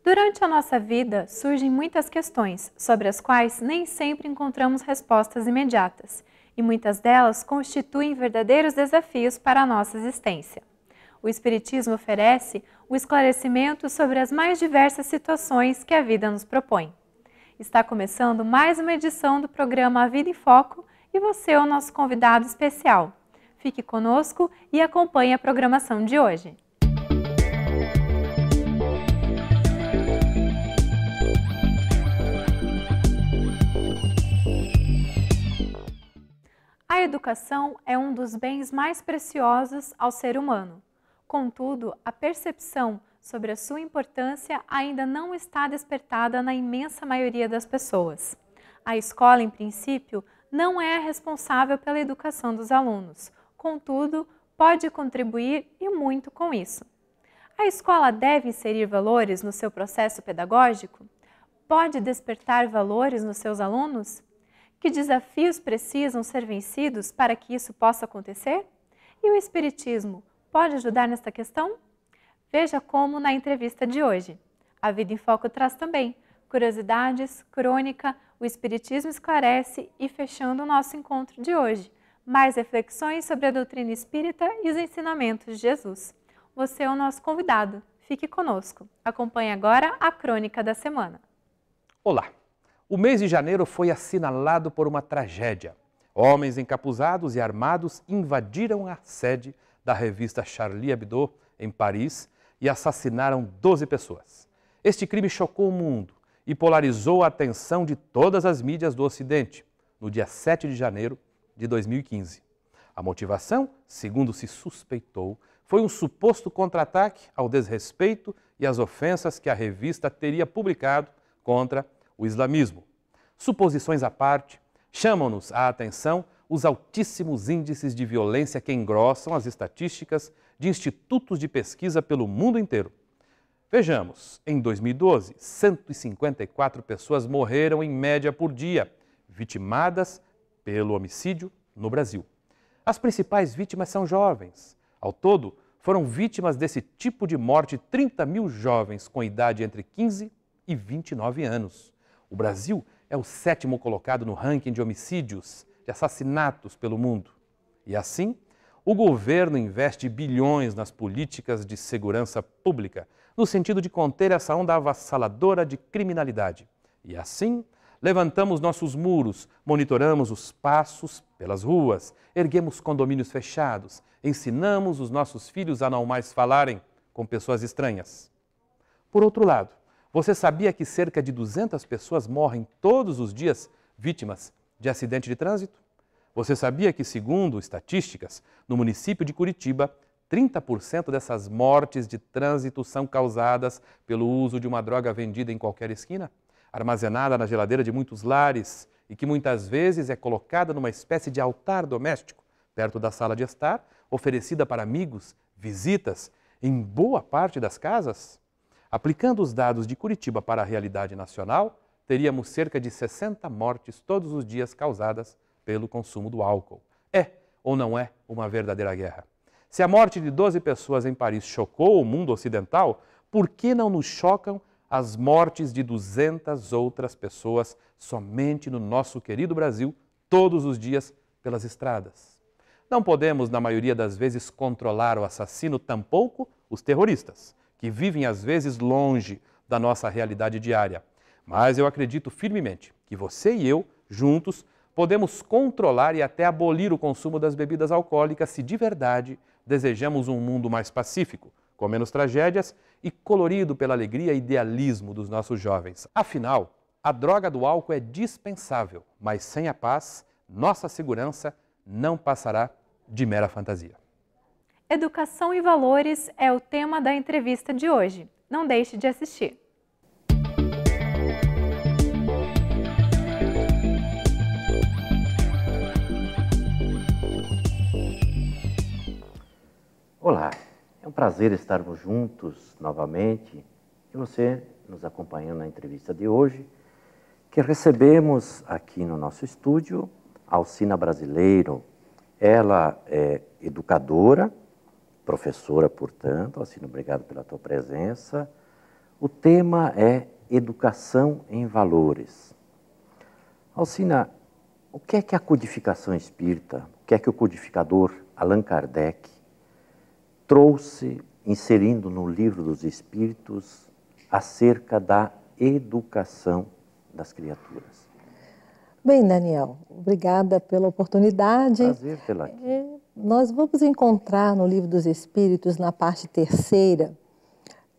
Durante a nossa vida, surgem muitas questões, sobre as quais nem sempre encontramos respostas imediatas, e muitas delas constituem verdadeiros desafios para a nossa existência. O Espiritismo oferece o esclarecimento sobre as mais diversas situações que a vida nos propõe. Está começando mais uma edição do programa A Vida em Foco e você é o nosso convidado especial. Fique conosco e acompanhe a programação de hoje. A educação é um dos bens mais preciosos ao ser humano. Contudo, a percepção sobre a sua importância ainda não está despertada na imensa maioria das pessoas. A escola, em princípio, não é a responsável pela educação dos alunos. Contudo, pode contribuir e muito com isso. A escola deve inserir valores no seu processo pedagógico? Pode despertar valores nos seus alunos? Que desafios precisam ser vencidos para que isso possa acontecer? E o Espiritismo pode ajudar nesta questão? Veja como na entrevista de hoje. A Vida em Foco traz também curiosidades, crônica, o Espiritismo esclarece e fechando o nosso encontro de hoje, mais reflexões sobre a doutrina espírita e os ensinamentos de Jesus. Você é o nosso convidado. Fique conosco. Acompanhe agora a crônica da semana. Olá! O mês de janeiro foi assinalado por uma tragédia. Homens encapuzados e armados invadiram a sede da revista Charlie Hebdo, em Paris, e assassinaram 12 pessoas. Este crime chocou o mundo e polarizou a atenção de todas as mídias do Ocidente, no dia 7 de janeiro de 2015. A motivação, segundo se suspeitou, foi um suposto contra-ataque ao desrespeito e às ofensas que a revista teria publicado contra o islamismo. Suposições à parte, chamam-nos a atenção os altíssimos índices de violência que engrossam as estatísticas de institutos de pesquisa pelo mundo inteiro. Vejamos, em 2012, 154 pessoas morreram em média por dia, vitimadas pelo homicídio no Brasil. As principais vítimas são jovens. Ao todo, foram vítimas desse tipo de morte 30 mil jovens com idade entre 15 e 29 anos. O Brasil é o 7º colocado no ranking de homicídios, de assassinatos pelo mundo. E assim, o governo investe bilhões nas políticas de segurança pública, no sentido de conter essa onda avassaladora de criminalidade. E assim, levantamos nossos muros, monitoramos os passos pelas ruas, erguemos condomínios fechados, ensinamos os nossos filhos a não mais falarem com pessoas estranhas. Por outro lado, você sabia que cerca de 200 pessoas morrem todos os dias vítimas de acidente de trânsito? Você sabia que, segundo estatísticas, no município de Curitiba, 30% dessas mortes de trânsito são causadas pelo uso de uma droga vendida em qualquer esquina, armazenada na geladeira de muitos lares e que muitas vezes é colocada numa espécie de altar doméstico, perto da sala de estar, oferecida para amigos, visitas, em boa parte das casas? Aplicando os dados de Curitiba para a realidade nacional, teríamos cerca de 60 mortes todos os dias causadas pelo consumo do álcool. É ou não é uma verdadeira guerra? Se a morte de 12 pessoas em Paris chocou o mundo ocidental, por que não nos chocam as mortes de 200 outras pessoas somente no nosso querido Brasil, todos os dias pelas estradas? Não podemos, na maioria das vezes, controlar o assassino, tampouco os terroristas, que vivem às vezes longe da nossa realidade diária. Mas eu acredito firmemente que você e eu, juntos, podemos controlar e até abolir o consumo das bebidas alcoólicas se de verdade desejamos um mundo mais pacífico, com menos tragédias e colorido pela alegria e idealismo dos nossos jovens. Afinal, a droga do álcool é dispensável, mas sem a paz, nossa segurança não passará de mera fantasia. Educação e valores é o tema da entrevista de hoje. Não deixe de assistir. Olá, é um prazer estarmos juntos novamente e você nos acompanhando na entrevista de hoje, que recebemos aqui no nosso estúdio Alcina Brasileiro. Ela é educadora, professora, portanto. Alcina, obrigado pela tua presença. O tema é educação em valores. Alcina, o que é que a codificação espírita, o que é que o codificador Allan Kardec trouxe, inserindo no Livro dos Espíritos, acerca da educação das criaturas? Bem, Daniel, obrigada pela oportunidade. Prazer tê-la aqui. Nós vamos encontrar no Livro dos Espíritos, na parte 3ª,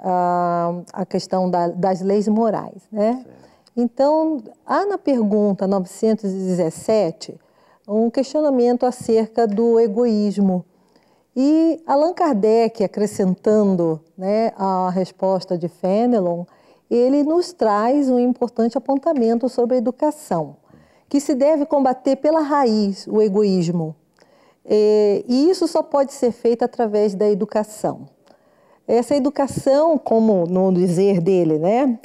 a questão das leis morais, né? Certo. Então, há na pergunta 917 um questionamento acerca do egoísmo. E Allan Kardec, acrescentando, né, a resposta de Fenelon, ele nos traz um importante apontamento sobre a educação, que se deve combater pela raiz o egoísmo. E isso só pode ser feito através da educação. Essa educação, como no dizer dele, né,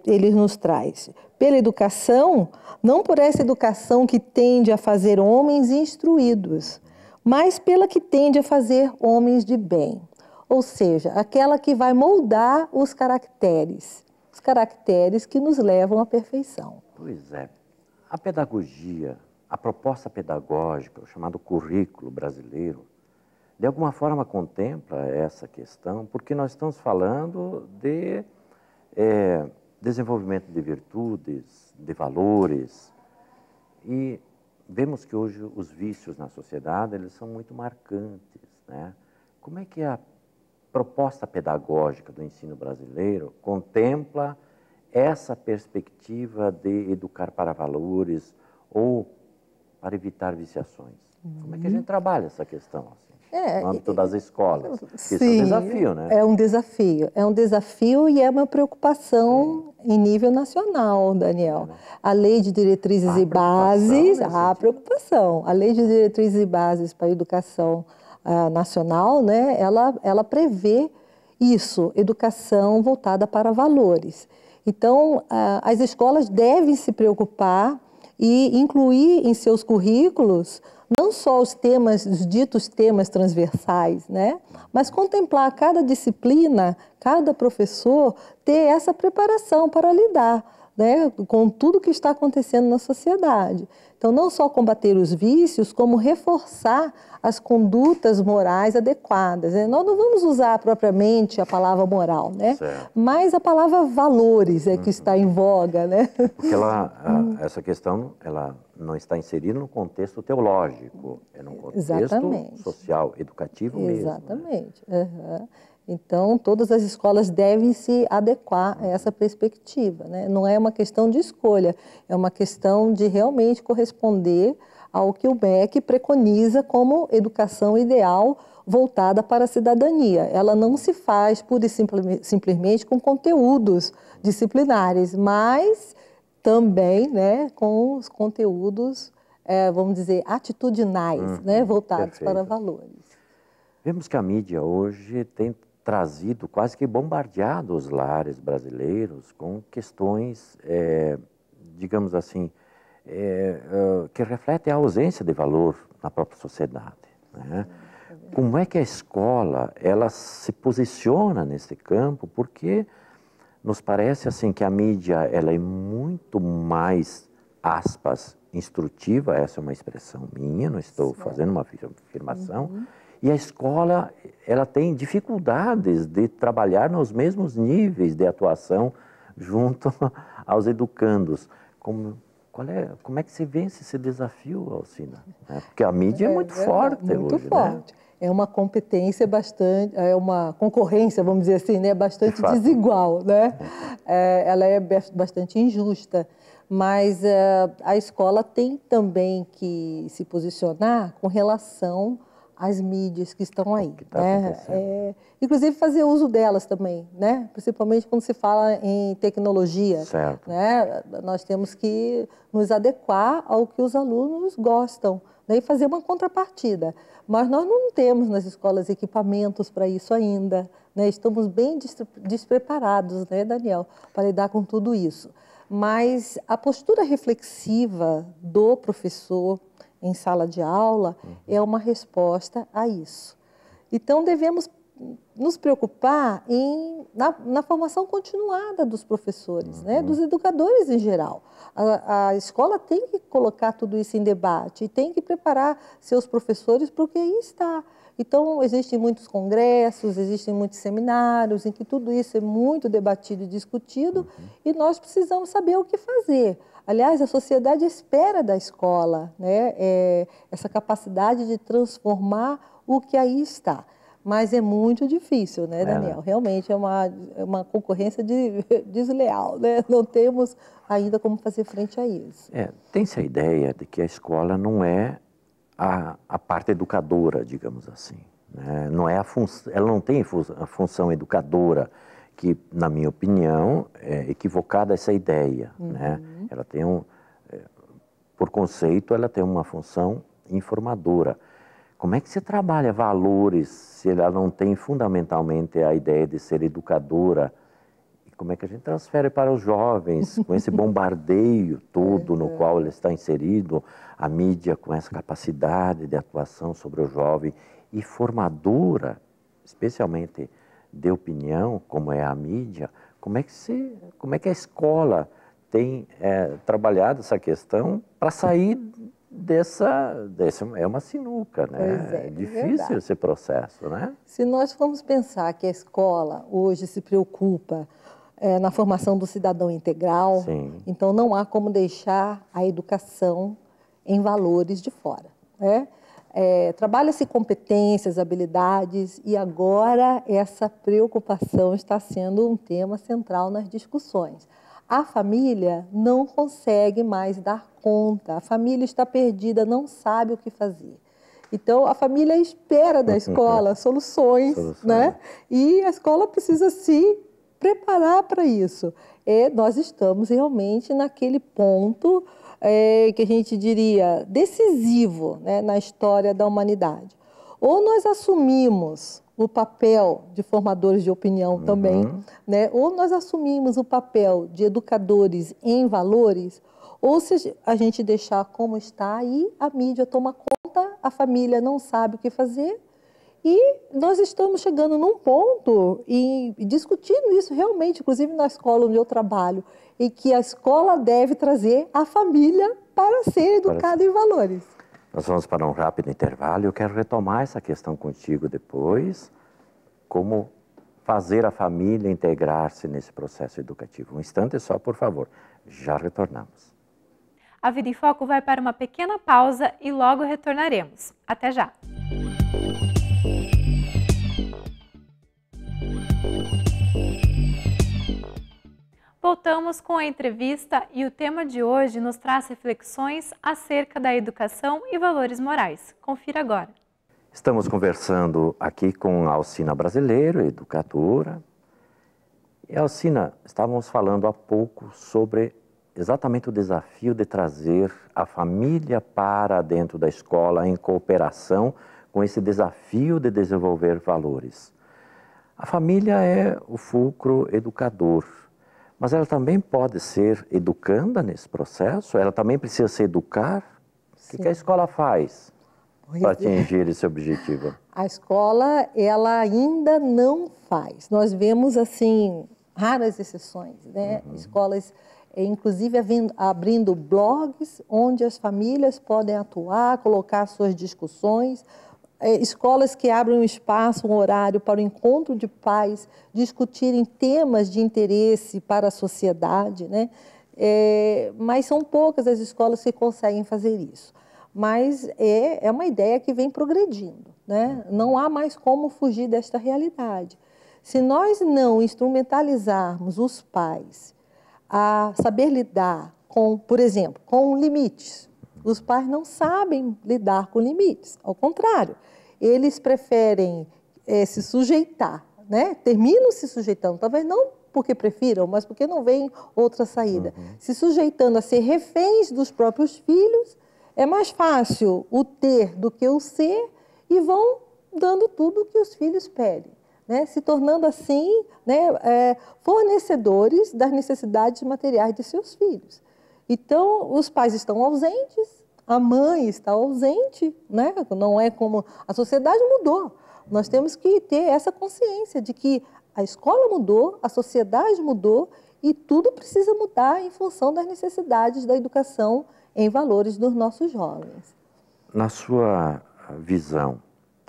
ele nos traz pela educação, não por essa educação que tende a fazer homens instruídos, mas pela que tende a fazer homens de bem. Ou seja, aquela que vai moldar os caracteres que nos levam à perfeição. Pois é. A pedagogia, a proposta pedagógica, o chamado currículo brasileiro, de alguma forma contempla essa questão, porque nós estamos falando de desenvolvimento de virtudes, de valores, e vemos que hoje os vícios na sociedade, eles são muito marcantes, né? Como é que a proposta pedagógica do ensino brasileiro contempla essa perspectiva de educar para valores ou para evitar viciações? Como é que a gente trabalha essa questão, assim, no âmbito das escolas? Isso é um desafio, né? É um desafio e é uma preocupação em nível nacional, Daniel. A Lei de Diretrizes e Bases, há preocupação. A Lei de Diretrizes e Bases para a Educação Nacional, né, ela prevê isso, educação voltada para valores. Então, as escolas devem se preocupar e incluir em seus currículos não só os ditos temas transversais, né? Mas contemplar cada disciplina, cada professor ter essa preparação para lidar, né, com tudo que está acontecendo na sociedade. Então, não só combater os vícios, como reforçar as condutas morais adequadas, né? Nós não vamos usar propriamente a palavra moral, né? Certo. Mas a palavra valores é que está em voga, né? Porque essa questão, ela não está inserida no contexto teológico, é num contexto Exatamente. social, educativo mesmo. Exatamente. Né? Uhum. Então, todas as escolas devem se adequar a essa perspectiva, né? Não é uma questão de escolha, é uma questão de realmente corresponder ao que o MEC preconiza como educação ideal voltada para a cidadania. Ela não se faz pura e simplesmente com conteúdos disciplinares, mas também, né, com os conteúdos, vamos dizer, atitudinais, né, voltados para valores. Vemos que a mídia hoje tem trazido, quase que bombardeado os lares brasileiros com questões, digamos assim, que refletem a ausência de valor na própria sociedade, né? Como é que a escola, ela se posiciona nesse campo? Porque nos parece assim que a mídia, ela é muito mais, aspas, instrutiva, essa é uma expressão minha, não estou fazendo uma afirmação, e a escola, ela tem dificuldades de trabalhar nos mesmos níveis de atuação junto aos educandos. Como é que se vence esse desafio, Alcina? Porque a mídia é muito forte muito hoje, forte. Né? É uma competência bastante, é uma concorrência, vamos dizer assim, né, bastante desigual, né? Ela é bastante injusta, mas a escola tem também que se posicionar com relação às mídias que estão aí, né? Inclusive fazer uso delas também, né? Principalmente quando se fala em tecnologia, certo. Né? Nós temos que nos adequar ao que os alunos gostam, né? E fazer uma contrapartida. Mas nós não temos nas escolas equipamentos para isso ainda, né? Estamos bem despreparados, né, Daniel, para lidar com tudo isso. Mas a postura reflexiva do professor em sala de aula é uma resposta a isso. Então, devemos nos preocupar na formação continuada dos professores, né? Dos educadores em geral. A escola tem que colocar tudo isso em debate e tem que preparar seus professores para o que aí está. Então, existem muitos congressos, existem muitos seminários em que tudo isso é muito debatido e discutido e nós precisamos saber o que fazer. Aliás, a sociedade espera da escola, né? Essa capacidade de transformar o que aí está. Mas é muito difícil, né, Daniel? Realmente é uma concorrência desleal, né? Não temos ainda como fazer frente a isso. Tem-se a ideia de que a escola não é a parte educadora, digamos assim, né? Não é ela não tem a função educadora, que, na minha opinião, é equivocada essa ideia, né? Ela tem por conceito, ela tem uma função informadora. Como é que se trabalha valores se ela não tem fundamentalmente a ideia de ser educadora? E como é que a gente transfere para os jovens com esse bombardeio todo no qual ele está inserido, a mídia com essa capacidade de atuação sobre o jovem e formadora, especialmente de opinião, como é a mídia? Como é que a escola tem trabalhado essa questão para sair dessa é uma sinuca, né? É difícil esse processo, né? Se nós formos pensar que a escola hoje se preocupa na formação do cidadão integral, então não há como deixar a educação em valores de fora, né? Trabalha-se competências, habilidades e agora essa preocupação está sendo um tema central nas discussões. A família não consegue mais dar conta, a família está perdida, não sabe o que fazer. Então, a família espera da escola soluções, né? E a escola precisa se preparar para isso. Nós estamos realmente naquele ponto que a gente diria decisivo, né, na história da humanidade. Ou nós assumimos o papel de formadores de opinião também, né? Ou nós assumimos o papel de educadores em valores, ou se a gente deixar como está, aí a mídia toma conta, a família não sabe o que fazer, e nós estamos chegando num ponto e discutindo isso realmente, inclusive na escola onde eu trabalho, e que a escola deve trazer a família para ser educada em valores. Nós vamos para um rápido intervalo. Eu quero retomar essa questão contigo depois, como fazer a família integrar-se nesse processo educativo. Um instante só, por favor. Já retornamos. A Vida em Foco vai para uma pequena pausa e logo retornaremos. Até já! Voltamos com a entrevista e o tema de hoje nos traz reflexões acerca da educação e valores morais. Confira agora. Estamos conversando aqui com a Alcina Brasileiro, educadora. E Alcina, estávamos falando há pouco sobre exatamente o desafio de trazer a família para dentro da escola em cooperação com esse desafio de desenvolver valores. A família é o fulcro educador, mas ela também pode ser educanda nesse processo? Ela também precisa se educar? O que a escola faz para atingir esse objetivo? A escola, ela ainda não faz. Nós vemos, assim, raras exceções, né? Escolas, inclusive, abrindo blogs onde as famílias podem atuar, colocar suas discussões. Escolas que abrem um espaço, um horário para o encontro de pais, discutirem temas de interesse para a sociedade, né? Mas são poucas as escolas que conseguem fazer isso. Mas é uma ideia que vem progredindo, né? Não há mais como fugir desta realidade. Se nós não instrumentalizarmos os pais a saber lidar com, por exemplo, com limites, os pais não sabem lidar com limites, ao contrário, eles preferem se sujeitar, né? Terminam se sujeitando, talvez não porque prefiram, mas porque não veem outra saída. Se sujeitando a ser reféns dos próprios filhos, é mais fácil o ter do que o ser e vão dando tudo o que os filhos pedem, né? Se tornando assim, né, fornecedores das necessidades materiais de seus filhos. Então, os pais estão ausentes, a mãe está ausente, né? Não é como... A sociedade mudou. Nós temos que ter essa consciência de que a escola mudou, a sociedade mudou e tudo precisa mudar em função das necessidades da educação em valores dos nossos jovens. Na sua visão,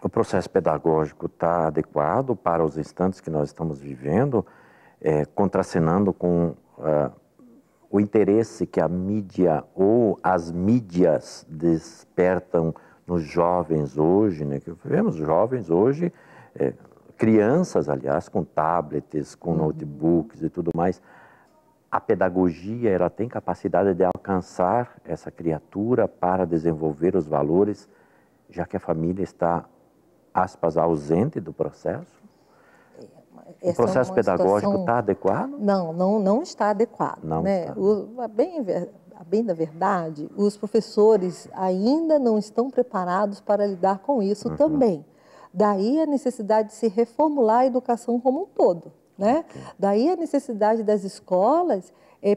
o processo pedagógico está adequado para os instantes que nós estamos vivendo, contracenando com o interesse que a mídia ou as mídias despertam nos jovens hoje, né? Que vemos jovens hoje, crianças, aliás, com tablets, com notebooks e tudo mais. A pedagogia, ela tem capacidade de alcançar essa criatura para desenvolver os valores, já que a família está, aspas, ausente do processo? O processo pedagógico está adequado? Não está adequado. Não né? está. A bem da verdade, os professores ainda não estão preparados para lidar com isso também. Daí a necessidade de se reformular a educação como um todo. Né? Daí a necessidade das escolas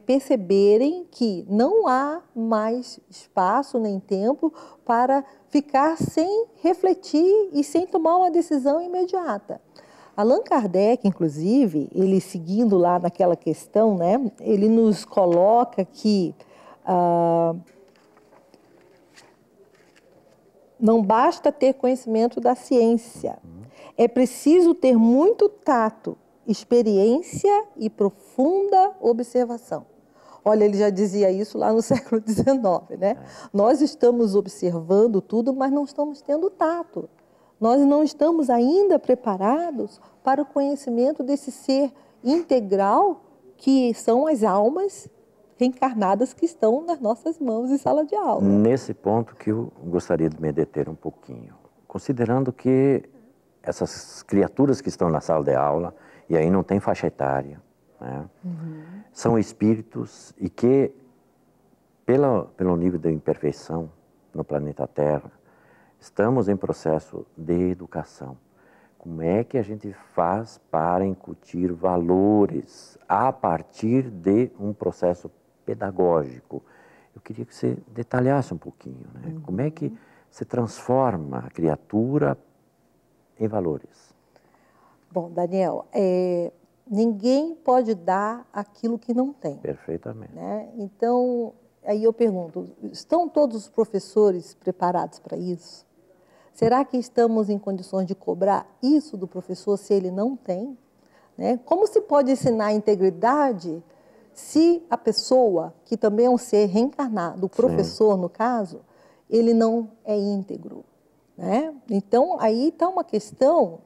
perceberem que não há mais espaço nem tempo para ficar sem refletir e sem tomar uma decisão imediata. Allan Kardec, inclusive, ele seguindo lá naquela questão, né, ele nos coloca que não basta ter conhecimento da ciência, é preciso ter muito tato, experiência e profunda observação. Olha, ele já dizia isso lá no século XIX, né? Nós estamos observando tudo, mas não estamos tendo tato. Nós não estamos ainda preparados para o conhecimento desse ser integral que são as almas reencarnadas que estão nas nossas mãos em sala de aula. Nesse ponto que eu gostaria de me deter um pouquinho. Considerando que essas criaturas que estão na sala de aula, e aí não tem faixa etária, né? São espíritos e que, pelo nível de imperfeição no planeta Terra, estamos em processo de educação. Como é que a gente faz para incutir valores a partir de um processo pedagógico? Eu queria que você detalhasse um pouquinho, né? Como é que se transforma a criatura em valores? Bom, Daniel, ninguém pode dar aquilo que não tem. Perfeitamente. Né? Então, aí eu pergunto, estão todos os professores preparados para isso? Será que estamos em condições de cobrar isso do professor se ele não tem? Né? Como se pode ensinar a integridade se a pessoa, que também é um ser reencarnado, o professor no caso, ele não é íntegro? Né? Então, aí está uma questão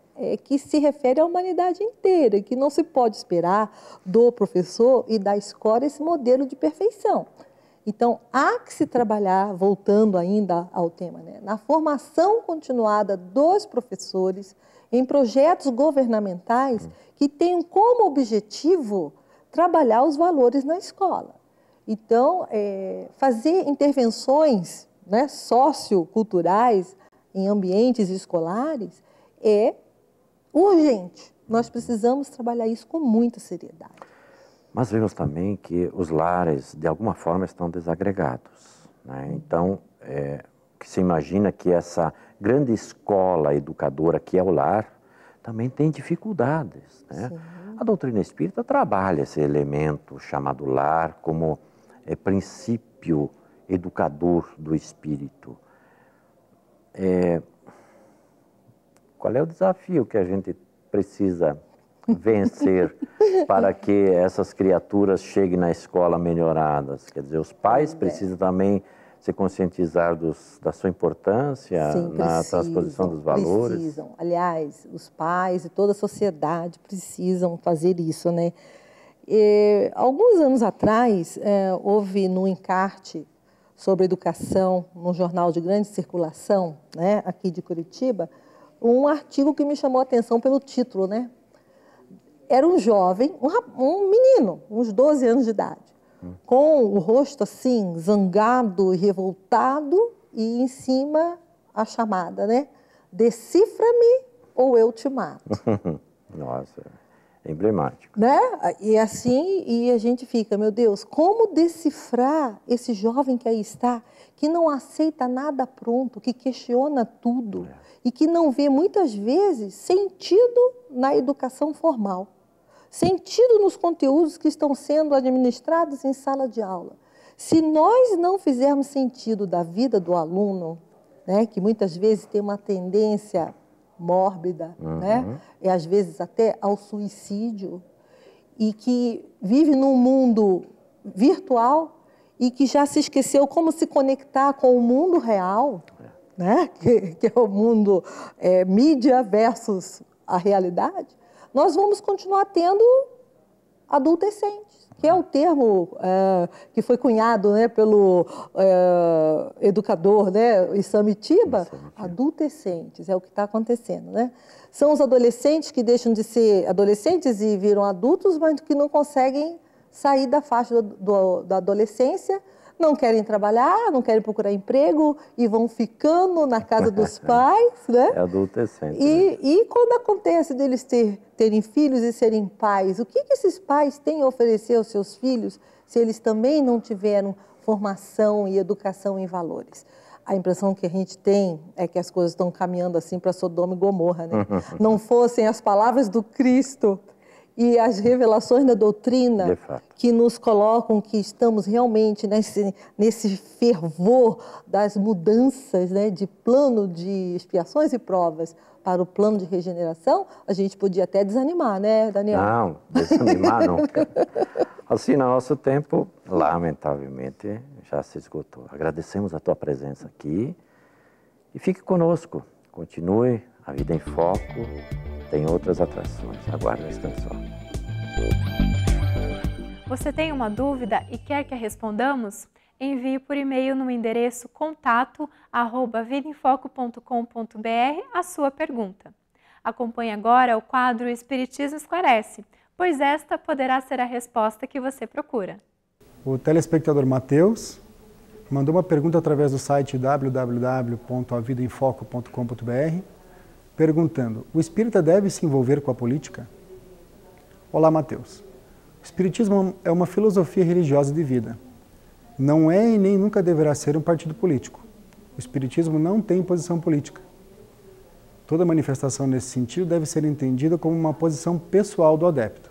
que se refere à humanidade inteira, que não se pode esperar do professor e da escola esse modelo de perfeição. Então, há que se trabalhar, voltando ainda ao tema, né, na formação continuada dos professores em projetos governamentais que tenham como objetivo trabalhar os valores na escola. Então, fazer intervenções, né, socioculturais em ambientes escolares é urgente. Nós precisamos trabalhar isso com muita seriedade. Mas vemos também que os lares, de alguma forma, estão desagregados. Né? Então, que se imagina que essa grande escola educadora que é o lar, também tem dificuldades. Né? A doutrina espírita trabalha esse elemento chamado lar como princípio educador do espírito. Qual é o desafio que a gente precisa vencer para que essas criaturas cheguem na escola melhoradas? Quer dizer, os pais precisam também se conscientizar da sua importância na transposição dos valores? Precisam. Aliás, os pais e toda a sociedade precisam fazer isso, né? Alguns anos atrás, houve no encarte sobre educação, num jornal de grande circulação, né, aqui de Curitiba, um artigo que me chamou a atenção pelo título, né? Era um jovem, um menino, uns 12 anos de idade, com o rosto assim, zangado e revoltado, e em cima a chamada, né? Decifra-me ou eu te mato. Nossa, Emblemático. Né? E assim, e a gente fica, meu Deus, como decifrar esse jovem que aí está, que não aceita nada pronto, que questiona tudo e que não vê muitas vezes sentido na educação formal, sentido nos conteúdos que estão sendo administrados em sala de aula. Se nós não fizermos sentido da vida do aluno, né, que muitas vezes tem uma tendência mórbida, né, e às vezes até ao suicídio, e que vive num mundo virtual e que já se esqueceu como se conectar com o mundo real, né, que é o mundo mídia versus a realidade, nós vamos continuar tendo adolescentes, que é o termo que foi cunhado, né, pelo educador, né, Isamitiba. Adolescentes, é o que está acontecendo, né? São os adolescentes que deixam de ser adolescentes e viram adultos, mas que não conseguem sair da faixa da adolescência, não querem trabalhar, não querem procurar emprego e vão ficando na casa dos pais, né? É adolescente. E quando acontece deles terem filhos e serem pais, o que esses pais têm a oferecer aos seus filhos se eles também não tiveram formação e educação em valores? A impressão que a gente tem é que as coisas estão caminhando assim para Sodoma e Gomorra, né? Não fossem as palavras do Cristo e as revelações da doutrina que nos colocam que estamos realmente nesse fervor das mudanças, né, de plano de expiações e provas para o plano de regeneração, a gente podia até desanimar, né, Daniel? Não, desanimar nunca. Assim, no nosso tempo, lamentavelmente, já se esgotou. Agradecemos a tua presença aqui e fique conosco. Continue a Vida em Foco. Tem outras atrações. Aguarde um instante só. Você tem uma dúvida e quer que a respondamos? Envie por e-mail no endereço contato@vidaemfoco.com.br a sua pergunta. Acompanhe agora o quadro Espiritismo Esclarece, pois esta poderá ser a resposta que você procura. O telespectador Matheus mandou uma pergunta através do site www.avidaemfoco.com.br perguntando: o espírita deve se envolver com a política? Olá, Matheus. O espiritismo é uma filosofia religiosa de vida. Não é e nem nunca deverá ser um partido político. O espiritismo não tem posição política. Toda manifestação nesse sentido deve ser entendida como uma posição pessoal do adepto.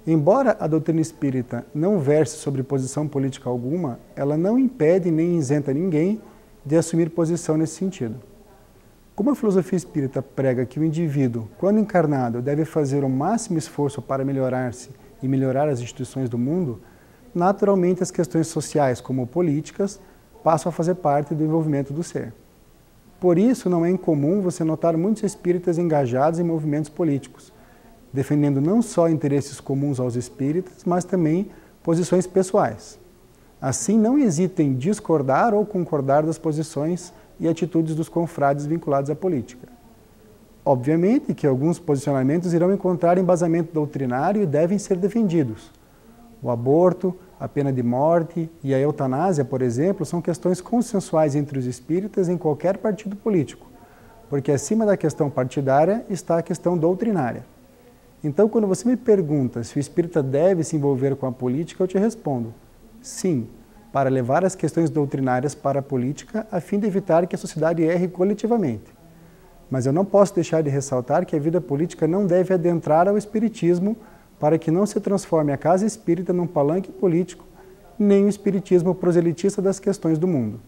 Embora a doutrina espírita não verse sobre posição política alguma, ela não impede nem isenta ninguém de assumir posição nesse sentido. Como a filosofia espírita prega que o indivíduo, quando encarnado, deve fazer o máximo esforço para melhorar-se e melhorar as instituições do mundo, naturalmente as questões sociais, como políticas, passam a fazer parte do envolvimento do ser. Por isso, não é incomum você notar muitos espíritas engajados em movimentos políticos, defendendo não só interesses comuns aos espíritas, mas também posições pessoais. Assim, não hesitem em discordar ou concordar das posições e atitudes dos confrades vinculados à política. Obviamente que alguns posicionamentos irão encontrar embasamento doutrinário e devem ser defendidos. O aborto, a pena de morte e a eutanásia, por exemplo, são questões consensuais entre os espíritas em qualquer partido político, porque acima da questão partidária está a questão doutrinária. Então, quando você me pergunta se o espírita deve se envolver com a política, eu te respondo: sim, para levar as questões doutrinárias para a política, a fim de evitar que a sociedade erre coletivamente. Mas eu não posso deixar de ressaltar que a vida política não deve adentrar ao espiritismo para que não se transforme a casa espírita num palanque político, nem o espiritismo proselitista das questões do mundo.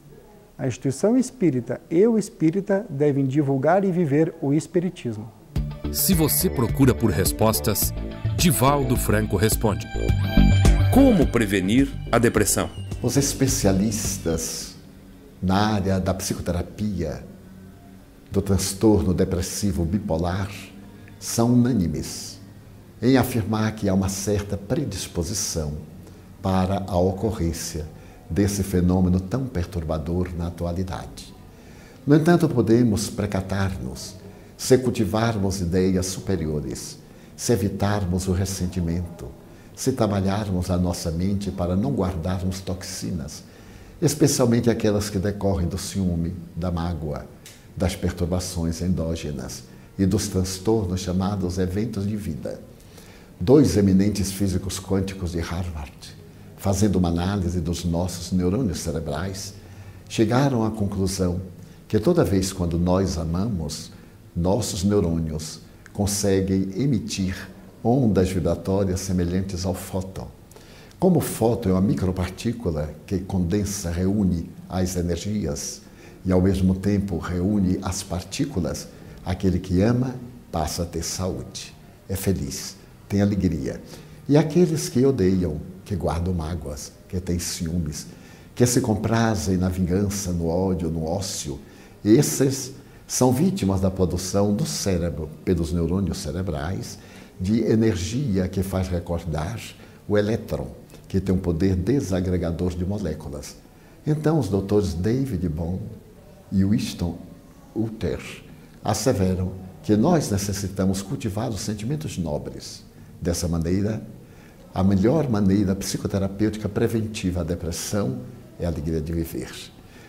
A instituição espírita e o espírita devem divulgar e viver o espiritismo. Se você procura por respostas, Divaldo Franco responde. Como prevenir a depressão? Os especialistas na área da psicoterapia, do transtorno depressivo bipolar, são unânimes em afirmar que há uma certa predisposição para a ocorrência desse fenômeno tão perturbador na atualidade. No entanto, podemos precatar-nos se cultivarmos ideias superiores, se evitarmos o ressentimento, se trabalharmos a nossa mente para não guardarmos toxinas, especialmente aquelas que decorrem do ciúme, da mágoa, das perturbações endógenas e dos transtornos chamados eventos de vida. Dois eminentes físicos quânticos de Harvard, fazendo uma análise dos nossos neurônios cerebrais, chegaram à conclusão que toda vez quando nós amamos, nossos neurônios conseguem emitir ondas vibratórias semelhantes ao fóton. Como o fóton é uma micropartícula que condensa, reúne as energias e ao mesmo tempo reúne as partículas, aquele que ama passa a ter saúde, é feliz, tem alegria. E aqueles que odeiam, que guardam mágoas, que têm ciúmes, que se comprazem na vingança, no ódio, no ócio, esses são vítimas da produção do cérebro, pelos neurônios cerebrais, de energia que faz recordar o elétron, que tem um poder desagregador de moléculas. Então, os doutores David Bohm e Winston Ulter asseveram que nós necessitamos cultivar os sentimentos nobres. Dessa maneira, a melhor maneira psicoterapêutica preventiva à depressão é a alegria de viver.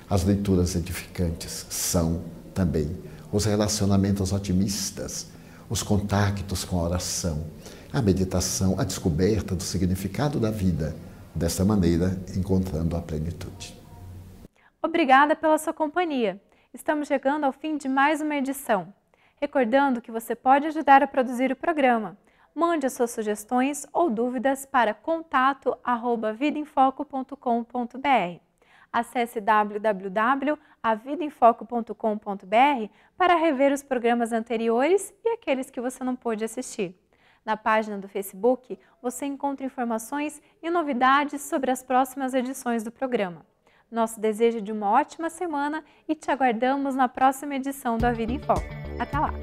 As leituras edificantes são também os relacionamentos otimistas, os contactos com a oração, a meditação, a descoberta do significado da vida, desta maneira encontrando a plenitude. Obrigada pela sua companhia. Estamos chegando ao fim de mais uma edição. Recordando que você pode ajudar a produzir o programa. Mande as suas sugestões ou dúvidas para contato@vidaemfoco.com.br. Acesse www.avidaemfoco.com.br para rever os programas anteriores e aqueles que você não pôde assistir. Na página do Facebook, você encontra informações e novidades sobre as próximas edições do programa. Nosso desejo de uma ótima semana e te aguardamos na próxima edição do A Vida em Foco. Até lá!